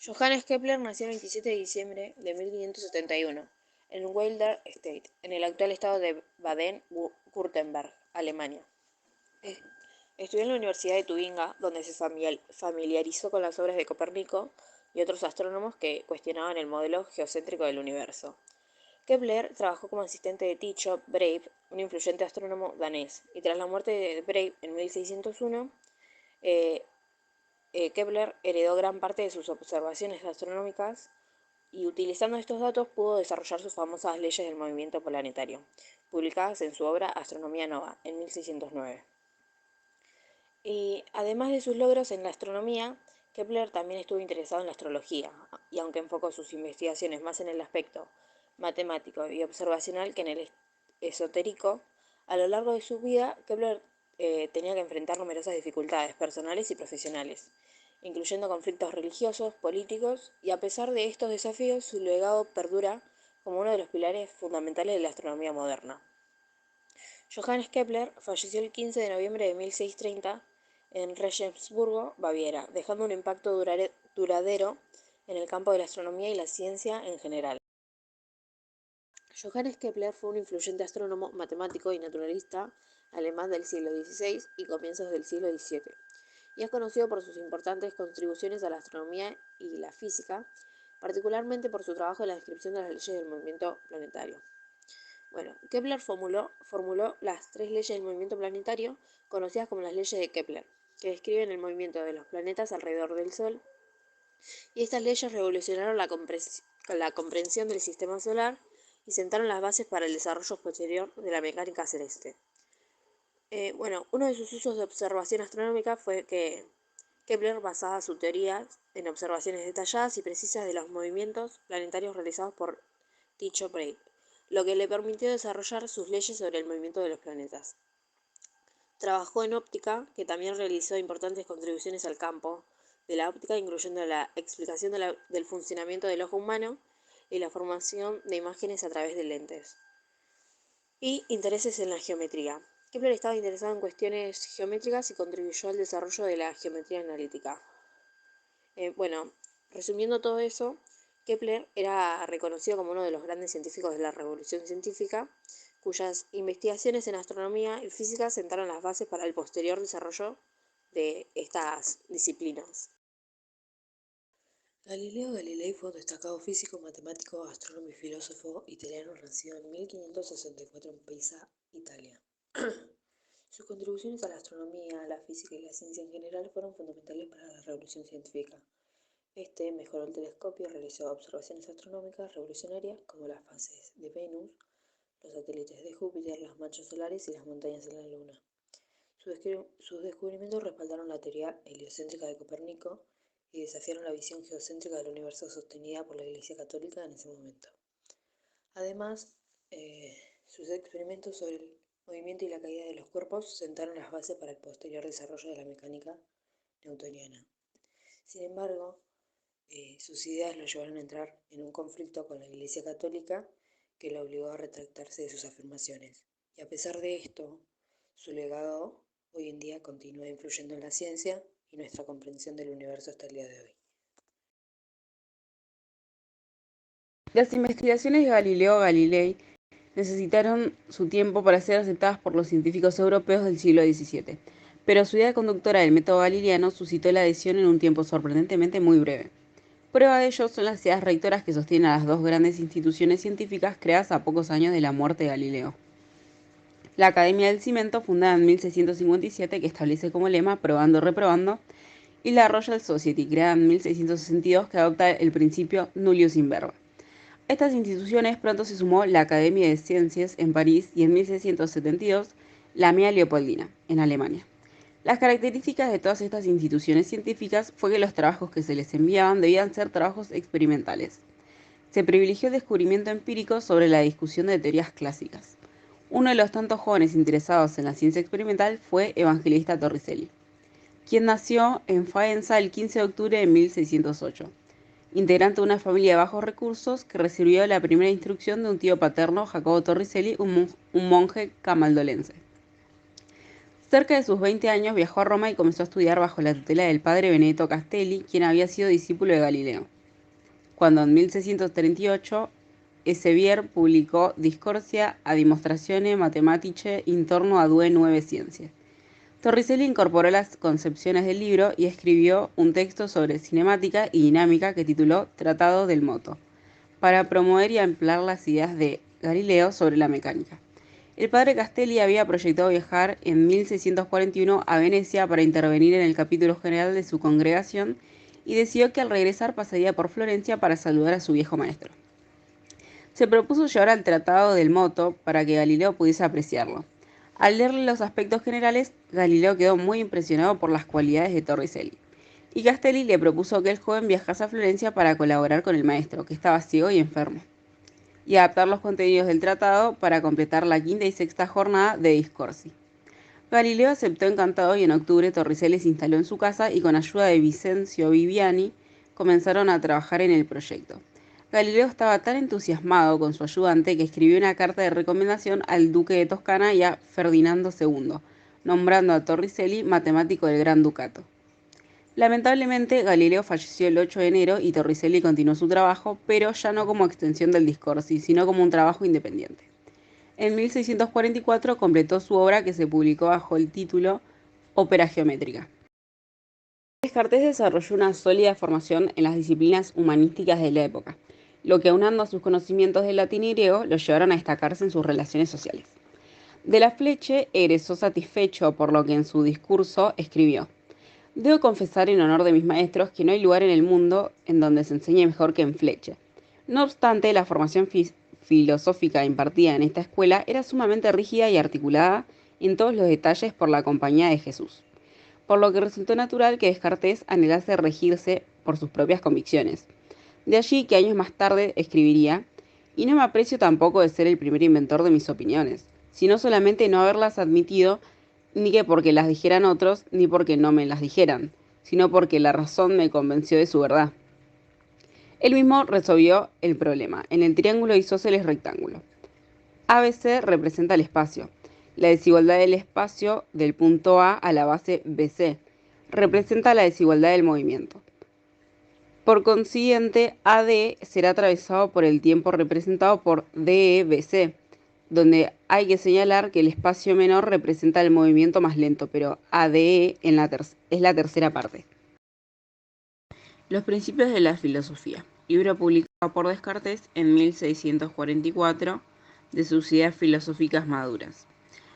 Johannes Kepler nació el 27 de diciembre de 1571 en Wilder-State, en el actual estado de Baden-Württemberg, Alemania. Estudió en la Universidad de Tubinga, donde se familiarizó con las obras de Copérnico y otros astrónomos que cuestionaban el modelo geocéntrico del universo. Kepler trabajó como asistente de Tycho Brahe, un influyente astrónomo danés, y tras la muerte de Brahe en 1601, Kepler heredó gran parte de sus observaciones astronómicas y utilizando estos datos pudo desarrollar sus famosas leyes del movimiento planetario, publicadas en su obra Astronomía Nova en 1609. Y además de sus logros en la astronomía, Kepler también estuvo interesado en la astrología, y aunque enfocó sus investigaciones más en el aspecto matemático y observacional que en el esotérico, a lo largo de su vida Kepler tenía que enfrentar numerosas dificultades personales y profesionales, incluyendo conflictos religiosos, políticos, y a pesar de estos desafíos, su legado perdura como uno de los pilares fundamentales de la astronomía moderna. Johannes Kepler falleció el 15 de noviembre de 1630 en Regensburgo, Baviera, dejando un impacto duradero en el campo de la astronomía y la ciencia en general. Johannes Kepler fue un influyente astrónomo, matemático y naturalista alemán del siglo XVI y comienzos del siglo XVII, y es conocido por sus importantes contribuciones a la astronomía y la física, particularmente por su trabajo en la descripción de las leyes del movimiento planetario. Bueno, Kepler formuló las tres leyes del movimiento planetario, conocidas como las leyes de Kepler, que describen el movimiento de los planetas alrededor del Sol, y estas leyes revolucionaron la comprensión del sistema solar y sentaron las bases para el desarrollo posterior de la mecánica celeste. Uno de sus usos de observación astronómica fue que Kepler basaba su teoría en observaciones detalladas y precisas de los movimientos planetarios realizados por Tycho Brahe, lo que le permitió desarrollar sus leyes sobre el movimiento de los planetas. Trabajó en óptica, que también realizó importantes contribuciones al campo de la óptica, incluyendo la explicación del funcionamiento del ojo humano y la formación de imágenes a través de lentes. Y intereses en la geometría. Kepler estaba interesado en cuestiones geométricas y contribuyó al desarrollo de la geometría analítica. Resumiendo todo eso, Kepler era reconocido como uno de los grandes científicos de la revolución científica, cuyas investigaciones en astronomía y física sentaron las bases para el posterior desarrollo de estas disciplinas. Galileo Galilei fue un destacado físico, matemático, astrónomo y filósofo italiano nacido en 1564 en Pisa, Italia. Sus contribuciones a la astronomía, a la física y la ciencia en general fueron fundamentales para la revolución científica. Mejoró el telescopio y realizó observaciones astronómicas revolucionarias como las fases de Venus, los satélites de Júpiter, las manchas solares y las montañas en la Luna. Sus descubrimientos respaldaron la teoría heliocéntrica de Copérnico y desafiaron la visión geocéntrica del universo sostenida por la Iglesia Católica en ese momento. Además, sus experimentos sobre el movimiento y la caída de los cuerpos sentaron las bases para el posterior desarrollo de la mecánica newtoniana. Sin embargo, sus ideas lo llevaron a entrar en un conflicto con la Iglesia Católica que lo obligó a retractarse de sus afirmaciones. Y a pesar de esto, su legado hoy en día continúa influyendo en la ciencia y nuestra comprensión del universo hasta el día de hoy. Las investigaciones de Galileo Galilei necesitaron su tiempo para ser aceptadas por los científicos europeos del siglo XVII, pero su idea conductora del método galileano suscitó la adhesión en un tiempo sorprendentemente muy breve. Prueba de ello son las ideas rectoras que sostienen a las dos grandes instituciones científicas creadas a pocos años de la muerte de Galileo. La Academia del Cimento, fundada en 1657, que establece como lema "probando, reprobando", y la Royal Society, creada en 1662, que adopta el principio nullius in verba. A estas instituciones pronto se sumó la Academia de Ciencias en París y en 1672 la Mia Leopoldina, en Alemania. Las características de todas estas instituciones científicas fue que los trabajos que se les enviaban debían ser trabajos experimentales. Se privilegió el descubrimiento empírico sobre la discusión de teorías clásicas. Uno de los tantos jóvenes interesados en la ciencia experimental fue Evangelista Torricelli, quien nació en Faenza el 15 de octubre de 1608, integrante de una familia de bajos recursos que recibió la primera instrucción de un tío paterno, Jacobo Torricelli, un monje camaldolense. Cerca de sus 20 años viajó a Roma y comenzó a estudiar bajo la tutela del padre Benedetto Castelli, quien había sido discípulo de Galileo. cuando en 1638 Sevier publicó Discorsia a dimostratione mathematiche intorno a due nuove scienze. Torricelli incorporó las concepciones del libro y escribió un texto sobre cinemática y dinámica que tituló Tratado del Moto, para promover y ampliar las ideas de Galileo sobre la mecánica. El padre Castelli había proyectado viajar en 1641 a Venecia para intervenir en el capítulo general de su congregación y decidió que al regresar pasaría por Florencia para saludar a su viejo maestro. Se propuso llevar al Tratado del Moto para que Galileo pudiese apreciarlo. Al leerle los aspectos generales, Galileo quedó muy impresionado por las cualidades de Torricelli, y Castelli le propuso que el joven viajase a Florencia para colaborar con el maestro, que estaba ciego y enfermo, y adaptar los contenidos del tratado para completar la quinta y sexta jornada de Discorsi. Galileo aceptó encantado y en octubre Torricelli se instaló en su casa y con ayuda de Vicencio Viviani comenzaron a trabajar en el proyecto. Galileo estaba tan entusiasmado con su ayudante que escribió una carta de recomendación al duque de Toscana y a Ferdinando II, nombrando a Torricelli matemático del Gran Ducato. Lamentablemente, Galileo falleció el 8 de enero y Torricelli continuó su trabajo, pero ya no como extensión del Discorsi, sino como un trabajo independiente. En 1644 completó su obra que se publicó bajo el título Ópera Geométrica. Descartes desarrolló una sólida formación en las disciplinas humanísticas de la época, lo que aunando a sus conocimientos de latín y griego lo llevaron a destacarse en sus relaciones sociales. De la Fleche egresó satisfecho por lo que en su discurso escribió: Debo confesar en honor de mis maestros que no hay lugar en el mundo en donde se enseñe mejor que en Fleche. No obstante, la formación filosófica impartida en esta escuela era sumamente rígida y articulada en todos los detalles por la compañía de Jesús, por lo que resultó natural que Descartes anhelase regirse por sus propias convicciones. De allí que años más tarde escribiría: y no me aprecio tampoco de ser el primer inventor de mis opiniones, sino solamente no haberlas admitido, ni que porque las dijeran otros, ni porque no me las dijeran, sino porque la razón me convenció de su verdad. Él mismo resolvió el problema en el triángulo isósceles rectángulo. ABC representa el espacio. La desigualdad del espacio del punto A la base BC representa la desigualdad del movimiento. Por consiguiente, AD será atravesado por el tiempo representado por DEBC, donde hay que señalar que el espacio menor representa el movimiento más lento, pero ADE es la tercera parte. Los principios de la filosofía. Libro publicado por Descartes en 1644 de sus ideas filosóficas maduras.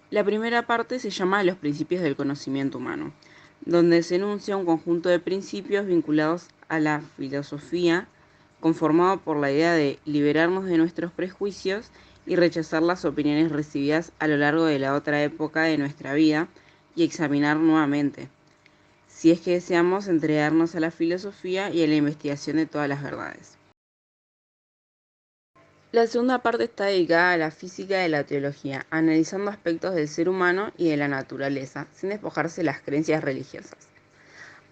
La primera parte se llama Los principios del conocimiento humano, donde se enuncia un conjunto de principios vinculados a la filosofía, conformado por la idea de liberarnos de nuestros prejuicios y rechazar las opiniones recibidas a lo largo de la otra época de nuestra vida y examinar nuevamente, si es que deseamos entregarnos a la filosofía y a la investigación de todas las verdades. La segunda parte está dedicada a la física de la teología, analizando aspectos del ser humano y de la naturaleza, sin despojarse de las creencias religiosas,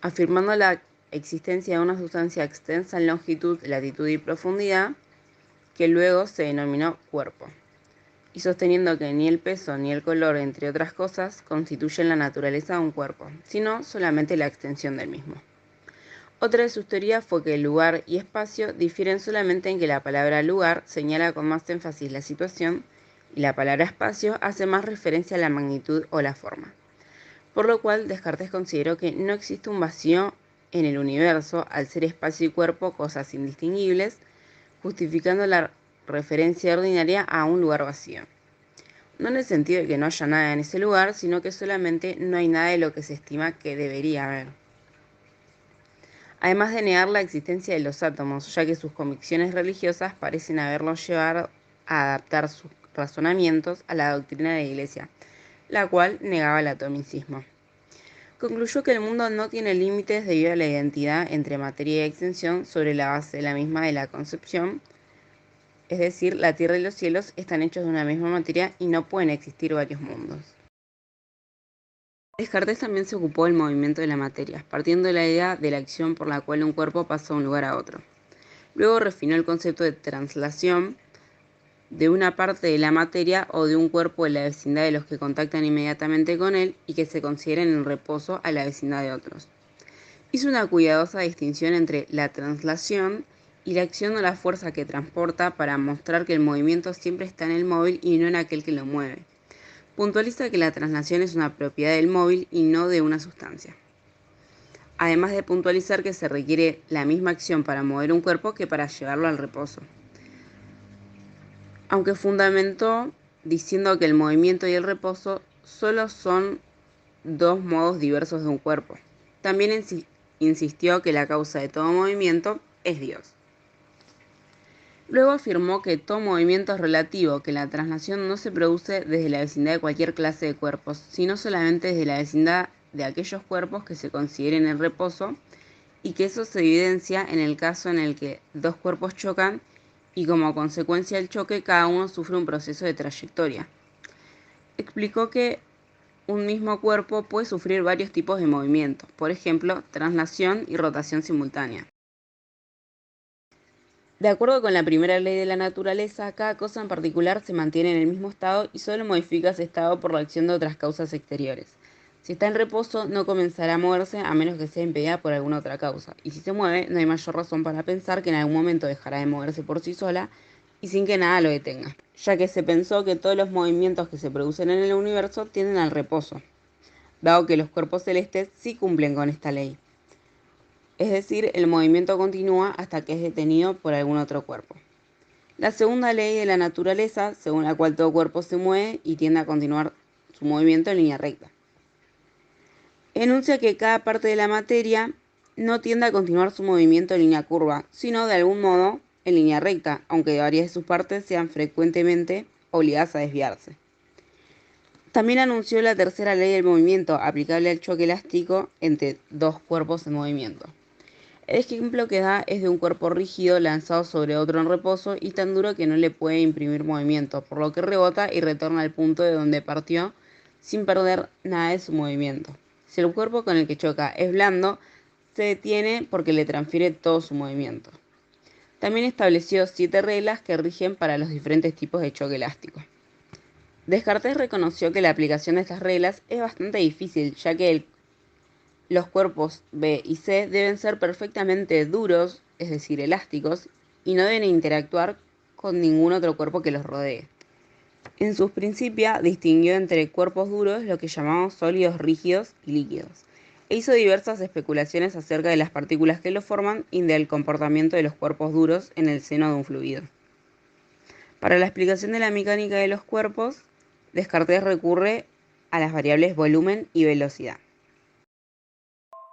afirmando la existencia de una sustancia extensa en longitud, latitud y profundidad, que luego se denominó cuerpo, y sosteniendo que ni el peso ni el color, entre otras cosas, constituyen la naturaleza de un cuerpo, sino solamente la extensión del mismo. Otra de sus teorías fue que el lugar y espacio difieren solamente en que la palabra lugar señala con más énfasis la situación y la palabra espacio hace más referencia a la magnitud o la forma. Por lo cual Descartes consideró que no existe un vacío en el universo al ser espacio y cuerpo cosas indistinguibles, justificando la referencia ordinaria a un lugar vacío. No en el sentido de que no haya nada en ese lugar, sino que solamente no hay nada de lo que se estima que debería haber. Además de negar la existencia de los átomos, ya que sus convicciones religiosas parecen haberlos llevado a adaptar sus razonamientos a la doctrina de la Iglesia, la cual negaba el atomicismo. Concluyó que el mundo no tiene límites debido a la identidad entre materia y extensión sobre la base de la misma de la concepción, es decir, la tierra y los cielos están hechos de una misma materia y no pueden existir varios mundos. Descartes también se ocupó del movimiento de la materia, partiendo de la idea de la acción por la cual un cuerpo pasa de un lugar a otro. Luego refinó el concepto de translación de una parte de la materia o de un cuerpo de la vecindad de los que contactan inmediatamente con él y que se consideren en reposo a la vecindad de otros. Hizo una cuidadosa distinción entre la translación y la acción o la fuerza que transporta para mostrar que el movimiento siempre está en el móvil y no en aquel que lo mueve. Puntualiza que la traslación es una propiedad del móvil y no de una sustancia. Además de puntualizar que se requiere la misma acción para mover un cuerpo que para llevarlo al reposo. Aunque fundamentó diciendo que el movimiento y el reposo solo son dos modos diversos de un cuerpo. También insistió que la causa de todo movimiento es Dios. Luego afirmó que todo movimiento es relativo, que la traslación no se produce desde la vecindad de cualquier clase de cuerpos, sino solamente desde la vecindad de aquellos cuerpos que se consideren en reposo, y que eso se evidencia en el caso en el que dos cuerpos chocan y como consecuencia del choque cada uno sufre un proceso de trayectoria. Explicó que un mismo cuerpo puede sufrir varios tipos de movimientos, por ejemplo, traslación y rotación simultánea. De acuerdo con la primera ley de la naturaleza, cada cosa en particular se mantiene en el mismo estado y solo modifica ese estado por la acción de otras causas exteriores. Si está en reposo, no comenzará a moverse a menos que sea impedida por alguna otra causa, y si se mueve, no hay mayor razón para pensar que en algún momento dejará de moverse por sí sola y sin que nada lo detenga, ya que se pensó que todos los movimientos que se producen en el universo tienden al reposo, dado que los cuerpos celestes sí cumplen con esta ley. Es decir, el movimiento continúa hasta que es detenido por algún otro cuerpo. La segunda ley de la naturaleza, según la cual todo cuerpo se mueve y tiende a continuar su movimiento en línea recta, enuncia que cada parte de la materia no tiende a continuar su movimiento en línea curva, sino de algún modo en línea recta, aunque varias de sus partes sean frecuentemente obligadas a desviarse. También anunció la tercera ley del movimiento, aplicable al choque elástico entre dos cuerpos en movimiento. El ejemplo que da es de un cuerpo rígido lanzado sobre otro en reposo y tan duro que no le puede imprimir movimiento, por lo que rebota y retorna al punto de donde partió sin perder nada de su movimiento. Si el cuerpo con el que choca es blando, se detiene porque le transfiere todo su movimiento. También estableció 7 reglas que rigen para los diferentes tipos de choque elástico. Descartes reconoció que la aplicación de estas reglas es bastante difícil, ya que los cuerpos B y C deben ser perfectamente duros, es decir, elásticos, y no deben interactuar con ningún otro cuerpo que los rodee. En sus Principia distinguió entre cuerpos duros, lo que llamamos sólidos rígidos y líquidos, e hizo diversas especulaciones acerca de las partículas que los forman y del comportamiento de los cuerpos duros en el seno de un fluido. Para la explicación de la mecánica de los cuerpos, Descartes recurre a las variables volumen y velocidad.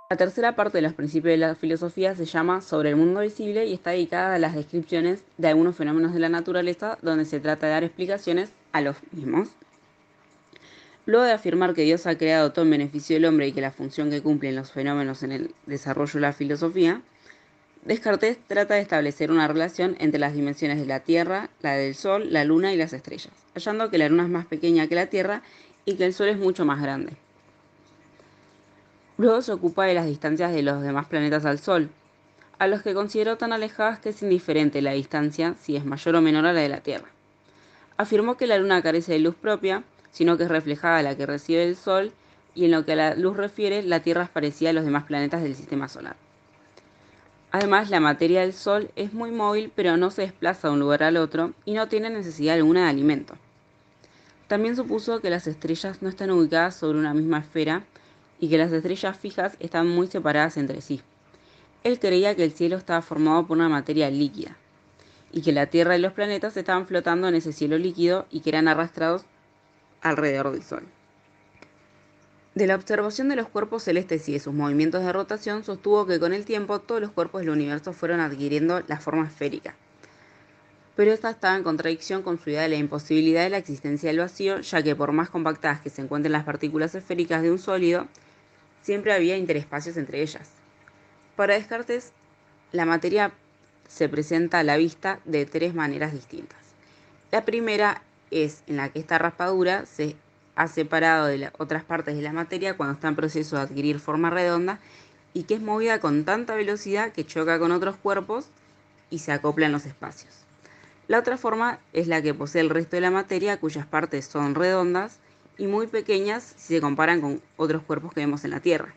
La tercera parte de los principios de la filosofía se llama Sobre el mundo visible y está dedicada a las descripciones de algunos fenómenos de la naturaleza, donde se trata de dar explicaciones a los mismos. Luego de afirmar que Dios ha creado todo en beneficio del hombre y que la función que cumplen los fenómenos en el desarrollo de la filosofía, Descartes trata de establecer una relación entre las dimensiones de la Tierra, la del Sol, la Luna y las estrellas, hallando que la Luna es más pequeña que la Tierra y que el Sol es mucho más grande. Luego se ocupa de las distancias de los demás planetas al Sol, a los que consideró tan alejadas que es indiferente la distancia si es mayor o menor a la de la Tierra. Afirmó que la Luna carece de luz propia, sino que es reflejada a la que recibe el Sol, y en lo que a la luz refiere, la Tierra es parecida a los demás planetas del sistema solar. Además, la materia del Sol es muy móvil, pero no se desplaza de un lugar al otro y no tiene necesidad alguna de alimento. También supuso que las estrellas no están ubicadas sobre una misma esfera y que las estrellas fijas están muy separadas entre sí. Él creía que el cielo estaba formado por una materia líquida y que la Tierra y los planetas estaban flotando en ese cielo líquido y que eran arrastrados alrededor del Sol. De la observación de los cuerpos celestes y de sus movimientos de rotación, sostuvo que con el tiempo todos los cuerpos del universo fueron adquiriendo la forma esférica. Pero esta estaba en contradicción con su idea de la imposibilidad de la existencia del vacío, ya que por más compactadas que se encuentren las partículas esféricas de un sólido, siempre había interespacios entre ellas. Para Descartes, la materia se presenta a la vista de 3 maneras distintas. La primera es en la que esta raspadura se ha separado de las otras partes de la materia cuando está en proceso de adquirir forma redonda y que es movida con tanta velocidad que choca con otros cuerpos y se acopla en los espacios. La otra forma es la que posee el resto de la materia, cuyas partes son redondas y muy pequeñas si se comparan con otros cuerpos que vemos en la Tierra.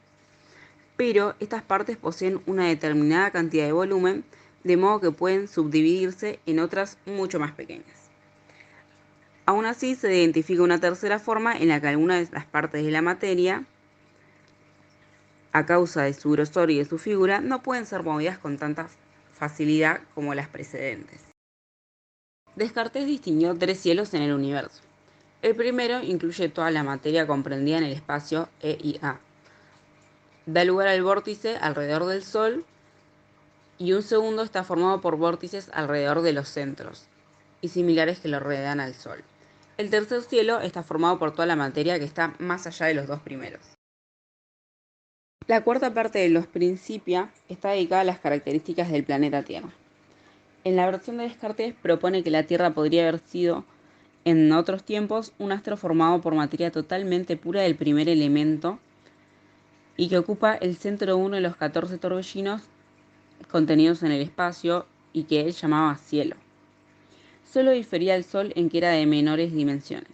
Pero estas partes poseen una determinada cantidad de volumen, de modo que pueden subdividirse en otras mucho más pequeñas. Aún así, se identifica una tercera forma en la que algunas de las partes de la materia, a causa de su grosor y de su figura, no pueden ser movidas con tanta facilidad como las precedentes. Descartes distinguió tres cielos en el universo. El primero incluye toda la materia comprendida en el espacio E y A. Da lugar al vórtice alrededor del Sol, y un segundo está formado por vórtices alrededor de los centros y similares que lo rodean al Sol. El tercer cielo está formado por toda la materia que está más allá de los dos primeros. La cuarta parte de los Principia está dedicada a las características del planeta Tierra. En la versión de Descartes propone que la Tierra podría haber sido, en otros tiempos, un astro formado por materia totalmente pura del primer elemento y que ocupa el centro de uno de los 14 torbellinos contenidos en el espacio y que él llamaba cielo. Solo difería del Sol en que era de menores dimensiones,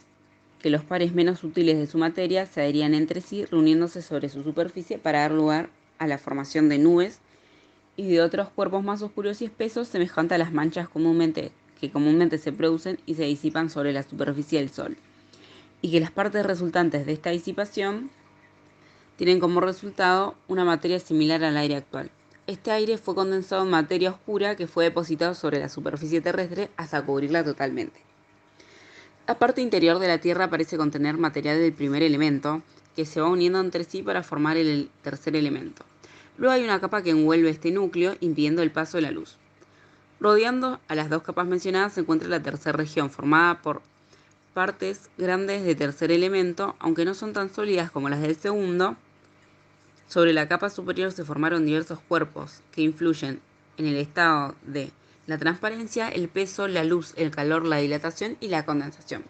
que los pares menos sutiles de su materia se adherían entre sí reuniéndose sobre su superficie para dar lugar a la formación de nubes y de otros cuerpos más oscuros y espesos semejantes a las manchas que comúnmente se producen y se disipan sobre la superficie del Sol, y que las partes resultantes de esta disipación tienen como resultado una materia similar al aire actual. Este aire fue condensado en materia oscura que fue depositado sobre la superficie terrestre hasta cubrirla totalmente. La parte interior de la Tierra parece contener material del primer elemento, que se va uniendo entre sí para formar el tercer elemento. Luego hay una capa que envuelve este núcleo, impidiendo el paso de la luz. Rodeando a las dos capas mencionadas se encuentra la tercera región, formada por partes grandes de tercer elemento, aunque no son tan sólidas como las del segundo. Sobre la capa superior se formaron diversos cuerpos que influyen en el estado de la transparencia, el peso, la luz, el calor, la dilatación y la condensación.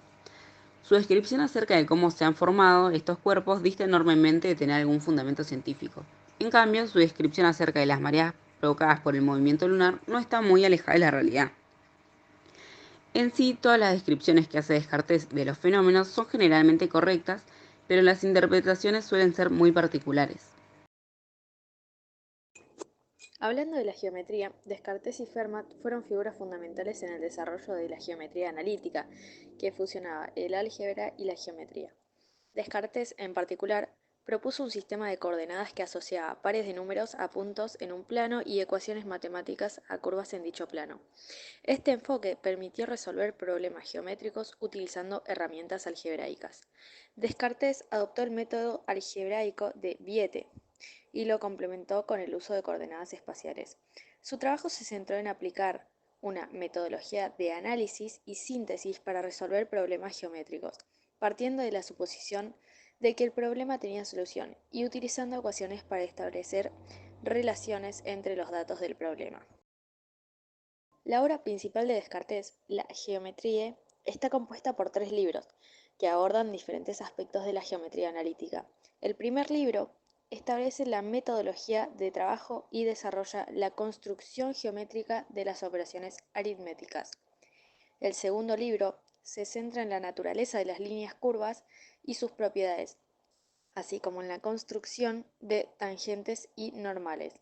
Su descripción acerca de cómo se han formado estos cuerpos dista enormemente de tener algún fundamento científico. En cambio, su descripción acerca de las mareas provocadas por el movimiento lunar no está muy alejada de la realidad. En sí, todas las descripciones que hace Descartes de los fenómenos son generalmente correctas, pero las interpretaciones suelen ser muy particulares. Hablando de la geometría, Descartes y Fermat fueron figuras fundamentales en el desarrollo de la geometría analítica, que fusionaba el álgebra y la geometría. Descartes, en particular, propuso un sistema de coordenadas que asociaba pares de números a puntos en un plano y ecuaciones matemáticas a curvas en dicho plano. Este enfoque permitió resolver problemas geométricos utilizando herramientas algebraicas. Descartes adoptó el método algebraico de Viette y lo complementó con el uso de coordenadas espaciales. Su trabajo se centró en aplicar una metodología de análisis y síntesis para resolver problemas geométricos, partiendo de la suposición de que el problema tenía solución y utilizando ecuaciones para establecer relaciones entre los datos del problema. La obra principal de Descartes, la Geometrie, está compuesta por tres libros que abordan diferentes aspectos de la geometría analítica. El primer libro establece la metodología de trabajo y desarrolla la construcción geométrica de las operaciones aritméticas. El segundo libro se centra en la naturaleza de las líneas curvas y sus propiedades, así como en la construcción de tangentes y normales.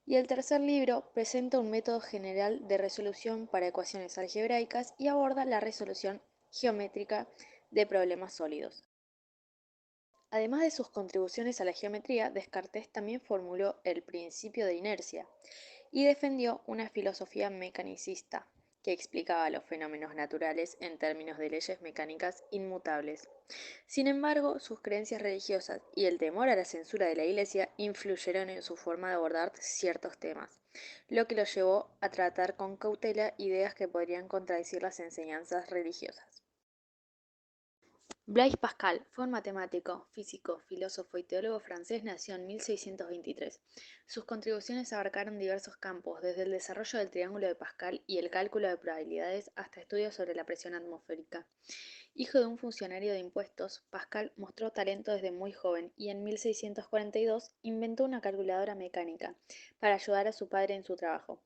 Y el tercer libro presenta un método general de resolución para ecuaciones algebraicas y aborda la resolución geométrica de problemas sólidos. Además de sus contribuciones a la geometría, Descartes también formuló el principio de inercia y defendió una filosofía mecanicista que explicaba los fenómenos naturales en términos de leyes mecánicas inmutables. Sin embargo, sus creencias religiosas y el temor a la censura de la Iglesia influyeron en su forma de abordar ciertos temas, lo que lo llevó a tratar con cautela ideas que podrían contradecir las enseñanzas religiosas. Blaise Pascal fue un matemático, físico, filósofo y teólogo francés. Nació en 1623. Sus contribuciones abarcaron diversos campos, desde el desarrollo del triángulo de Pascal y el cálculo de probabilidades hasta estudios sobre la presión atmosférica. Hijo de un funcionario de impuestos, Pascal mostró talento desde muy joven y en 1642 inventó una calculadora mecánica para ayudar a su padre en su trabajo.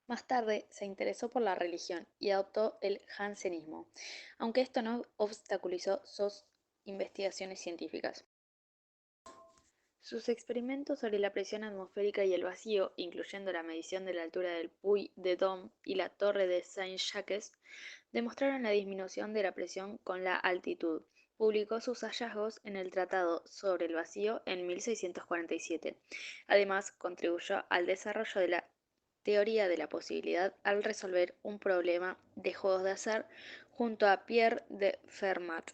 Más tarde se interesó por la religión y adoptó el jansenismo, aunque esto no obstaculizó sus investigaciones científicas. Sus experimentos sobre la presión atmosférica y el vacío, incluyendo la medición de la altura del Puy de Dôme y la torre de Saint-Jacques, demostraron la disminución de la presión con la altitud. Publicó sus hallazgos en el Tratado sobre el Vacío en 1647. Además, contribuyó al desarrollo de la teoría de la posibilidad al resolver un problema de juegos de azar junto a Pierre de Fermat.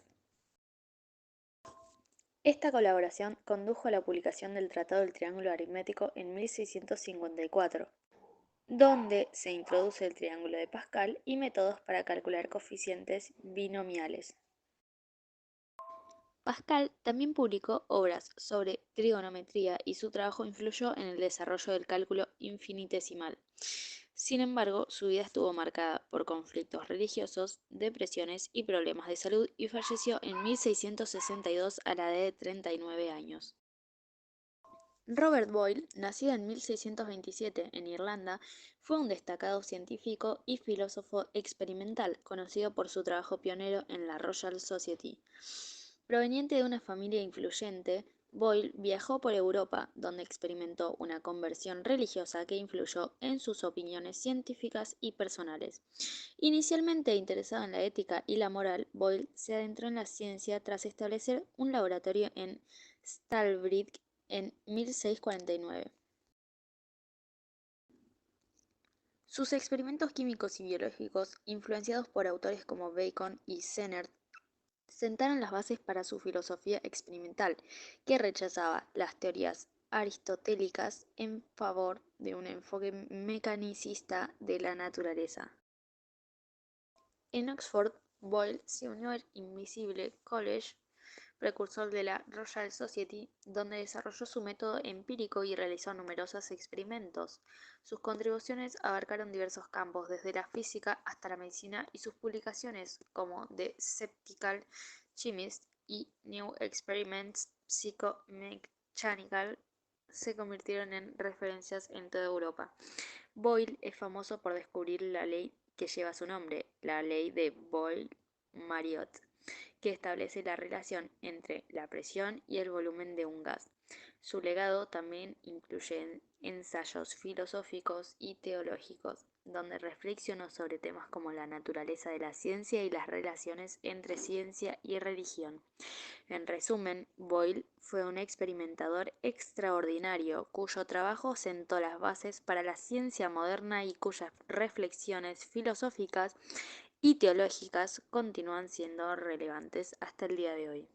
Esta colaboración condujo a la publicación del Tratado del Triángulo Aritmético en 1654, donde se introduce el triángulo de Pascal y métodos para calcular coeficientes binomiales. Pascal también publicó obras sobre trigonometría y su trabajo influyó en el desarrollo del cálculo infinitesimal. Sin embargo, su vida estuvo marcada por conflictos religiosos, depresiones y problemas de salud y falleció en 1662 a la edad de 39 años. Robert Boyle, nacido en 1627 en Irlanda, fue un destacado científico y filósofo experimental, conocido por su trabajo pionero en la Royal Society. Proveniente de una familia influyente, Boyle viajó por Europa, donde experimentó una conversión religiosa que influyó en sus opiniones científicas y personales. Inicialmente interesado en la ética y la moral, Boyle se adentró en la ciencia tras establecer un laboratorio en Stalbridge en 1649. Sus experimentos químicos y biológicos, influenciados por autores como Bacon y Sennert, sentaron las bases para su filosofía experimental, que rechazaba las teorías aristotélicas en favor de un enfoque mecanicista de la naturaleza. En Oxford, Boyle se unió al Invisible College, precursor de la Royal Society, donde desarrolló su método empírico y realizó numerosos experimentos. Sus contribuciones abarcaron diversos campos, desde la física hasta la medicina, y sus publicaciones, como The Skeptical Chemist y New Experiments Psychomechanical, se convirtieron en referencias en toda Europa. Boyle es famoso por descubrir la ley que lleva su nombre, la ley de Boyle-Mariotte, que establece la relación entre la presión y el volumen de un gas. Su legado también incluye ensayos filosóficos y teológicos, donde reflexionó sobre temas como la naturaleza de la ciencia y las relaciones entre ciencia y religión. En resumen, Boyle fue un experimentador extraordinario cuyo trabajo sentó las bases para la ciencia moderna y cuyas reflexiones filosóficas y teológicas continúan siendo relevantes hasta el día de hoy.